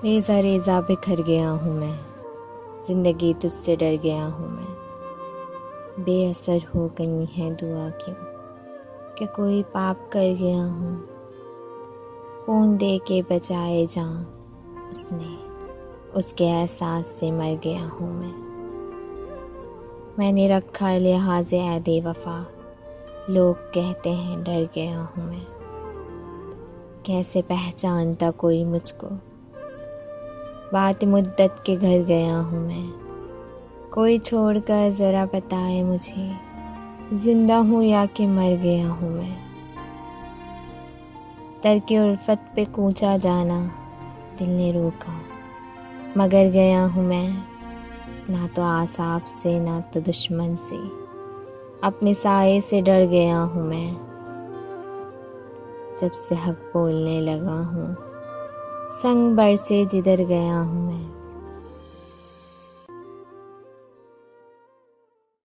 Reza Reza बिखर गया हूँ मैं, ज़िंदगी तुझसे डर गया हूँ मैं। बेअसर हो गई है दुआ क्यों, कि कोई पाप कर गया हूँ। खून दे के बचाए जान उसने, उसके एहसास से मर गया हूँ मैंने रखा लिहाज़ ऐदे वफ़ा, लोग कहते हैं डर गया हूँ मैं। कैसे पहचानता कोई मुझको, बात मुद्दत के घर गया हूँ मैं। कोई छोड़कर ज़रा बताए मुझे, जिंदा हूँ या कि मर गया हूँ मैं। तरके उल्फत पे कूचा जाना दिल ने रोका, मगर गया हूँ मैं। ना तो आसाब से ना तो दुश्मन से, अपने साये से डर गया हूँ मैं। जब से हक बोलने लगा हूँ, संग बर से जिधर गया हूँ मैं।